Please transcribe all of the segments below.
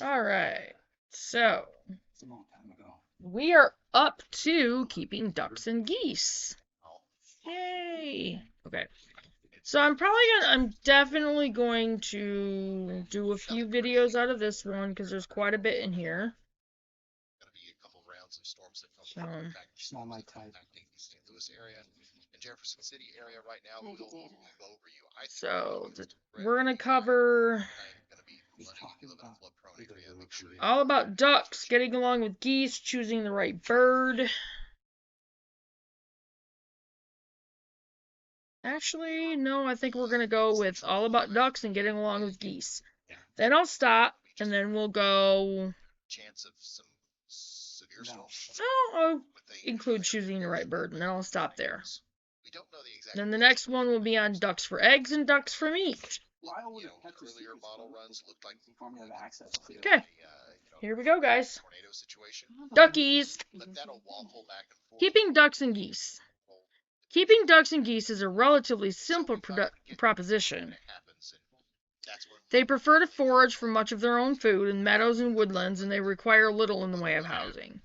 Alright, so we are up to keeping ducks and geese. Yay! Okay. So I'm definitely going to do a few videos out of this one because there's quite a bit in here. Not my type. So we're gonna cover all about ducks, getting along with geese, choosing the right bird. Actually, no, I think we're gonna go with all about ducks and getting along with geese. Then I'll stop, and then we'll go. No, I'll include choosing the right bird, and then I'll stop there. Then the next one will be on ducks for eggs and ducks for meat. Okay, here we go, guys. Duckies. Keeping ducks and geese. Keeping ducks and geese is a relatively simple proposition. They prefer to forage for much of their own food in meadows and woodlands, and they require little in the way of housing.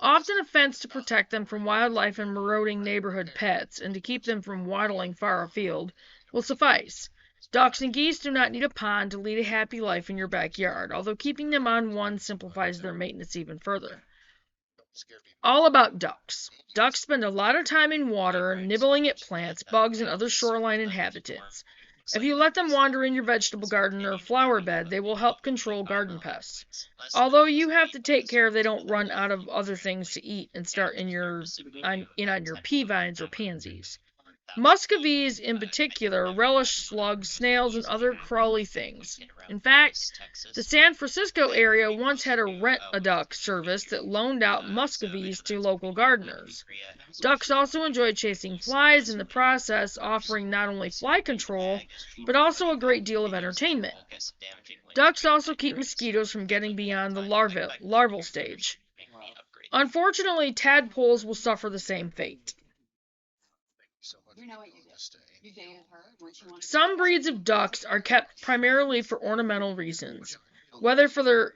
Often a fence to protect them from wildlife and marauding neighborhood pets, and to keep them from waddling far afield, will suffice. Ducks and geese do not need a pond to lead a happy life in your backyard, although keeping them on one simplifies their maintenance even further. All about ducks. Ducks spend a lot of time in water, nibbling at plants, bugs, and other shoreline inhabitants. If you let them wander in your vegetable garden or flower bed, they will help control garden pests. Although you have to take care they don't run out of other things to eat and start on your pea vines or pansies. Muscovies, in particular, relish slugs, snails, and other crawly things. In fact, the San Francisco area once had a rent-a-duck service that loaned out muscovies to local gardeners. Ducks also enjoy chasing flies, in the process offering not only fly control, but also a great deal of entertainment. Ducks also keep mosquitoes from getting beyond the larval stage. Unfortunately, tadpoles will suffer the same fate. Some breeds of ducks are kept primarily for ornamental reasons, whether for their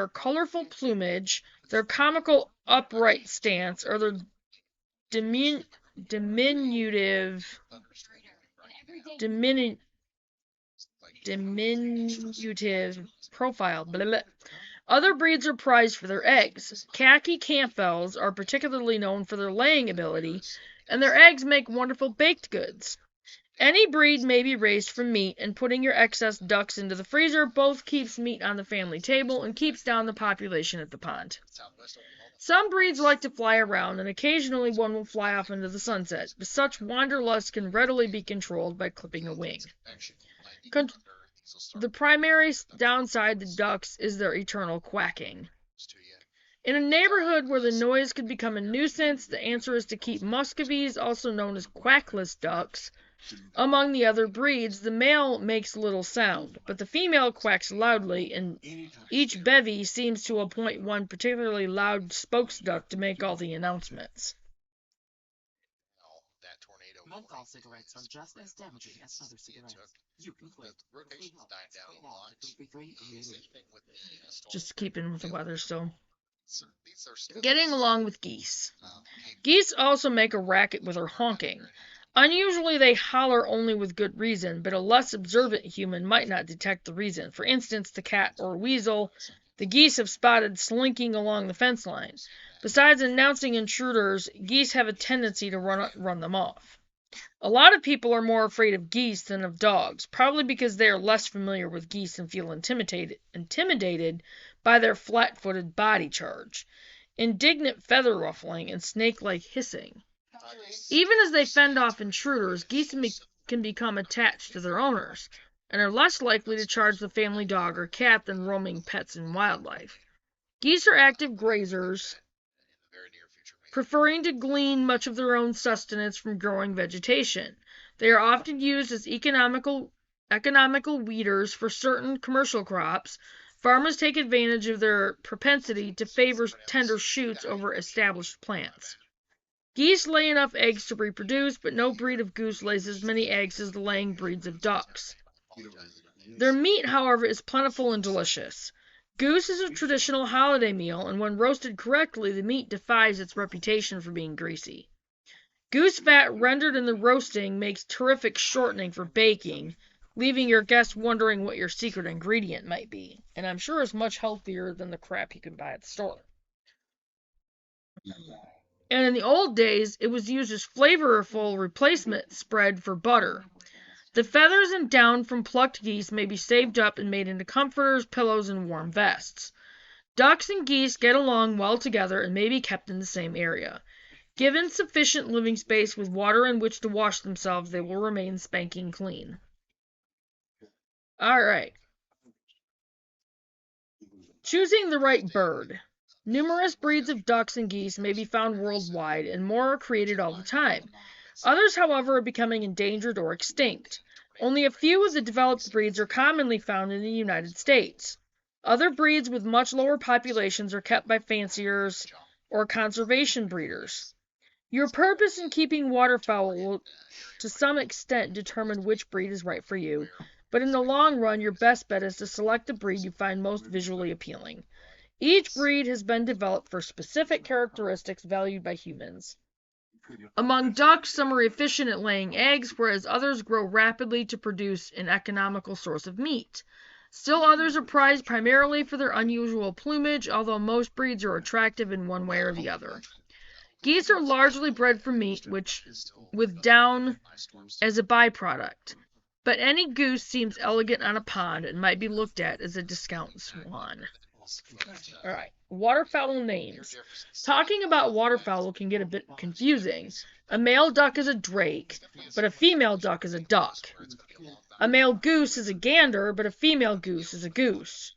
colorful plumage, their comical upright stance, or their diminutive profile. Blah, blah. Other breeds are prized for their eggs. Khaki Campbells are particularly known for their laying ability, and their eggs make wonderful baked goods. Any breed may be raised for meat, and putting your excess ducks into the freezer both keeps meat on the family table and keeps down the population at the pond. Some breeds like to fly around, and occasionally one will fly off into the sunset, but such wanderlust can readily be controlled by clipping a wing. The primary downside to ducks is their eternal quacking. In a neighborhood where the noise could become a nuisance, the answer is to keep muscovies, also known as quackless ducks. Among the other breeds, the male makes little sound, but the female quacks loudly, and each bevy seems to appoint one particularly loud spokesduck to make all the announcements. Menthol cigarettes are just as damaging as other cigarettes. You can quit. Just keeping with the weather still. Getting along with geese. Geese also make a racket with their honking. Unusually, they holler only with good reason, but a less observant human might not detect the reason. For instance, the cat or weasel the geese have spotted slinking along the fence line. Besides announcing intruders, geese have a tendency to run them off. A lot of people are more afraid of geese than of dogs, probably because they are less familiar with geese and feel intimidated by their flat-footed body charge, indignant feather ruffling, and snake-like hissing. Even as they fend off intruders, geese can become attached to their owners, and are less likely to charge the family dog or cat than roaming pets and wildlife. Geese are active grazers, preferring to glean much of their own sustenance from growing vegetation. They are often used as economical weeders for certain commercial crops. Farmers take advantage of their propensity to favor tender shoots over established plants. Geese lay enough eggs to reproduce, but no breed of goose lays as many eggs as the laying breeds of ducks. Their meat, however, is plentiful and delicious. Goose is a traditional holiday meal, and when roasted correctly, the meat defies its reputation for being greasy. Goose fat rendered in the roasting makes terrific shortening for baking, leaving your guests wondering what your secret ingredient might be, and I'm sure is much healthier than the crap you can buy at the store. And in the old days, it was used as flavorful replacement spread for butter. The feathers and down from plucked geese may be saved up and made into comforters, pillows, and warm vests. Ducks and geese get along well together and may be kept in the same area. Given sufficient living space with water in which to wash themselves, they will remain spanking clean. All right. Choosing the right bird. Numerous breeds of ducks and geese may be found worldwide, and more are created all the time. Others, however, are becoming endangered or extinct. Only a few of the developed breeds are commonly found in the United States. Other breeds with much lower populations are kept by fanciers or conservation breeders. Your purpose in keeping waterfowl will to some extent determine which breed is right for you, but in the long run, your best bet is to select the breed you find most visually appealing. Each breed has been developed for specific characteristics valued by humans. Among ducks, some are efficient at laying eggs, whereas others grow rapidly to produce an economical source of meat. Still others are prized primarily for their unusual plumage, although most breeds are attractive in one way or the other. Geese are largely bred for meat, with down as a byproduct, but any goose seems elegant on a pond and might be looked at as a discount swan. All right, waterfowl names. Talking about waterfowl can get a bit confusing. A male duck is a drake, but a female duck is a duck. A male goose is a gander, but a female goose is a goose.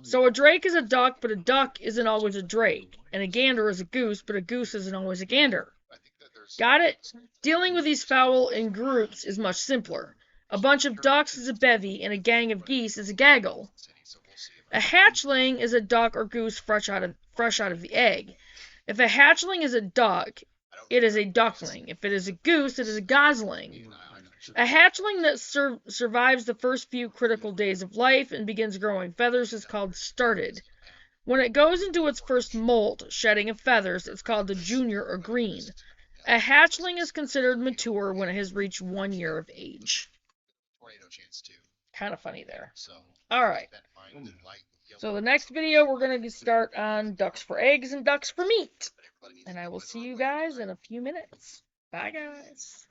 So a drake is a duck, but a duck isn't always a drake. And a gander is a goose, but a goose isn't always a gander. Got it? Dealing with these fowl in groups is much simpler. A bunch of ducks is a bevy, and a gang of geese is a gaggle. A hatchling is a duck or goose fresh out of the egg. If a hatchling is a duck, it is a duckling. If it is a goose, it is a gosling. A hatchling that survives the first few critical days of life and begins growing feathers is called started. When it goes into its first molt, shedding of feathers, it's called a junior or green. A hatchling is considered mature when it has reached 1 year of age. Kind of funny there. Alright. So the next video we're going to start on ducks for eggs and ducks for meat. And I will see you guys in a few minutes. Bye guys.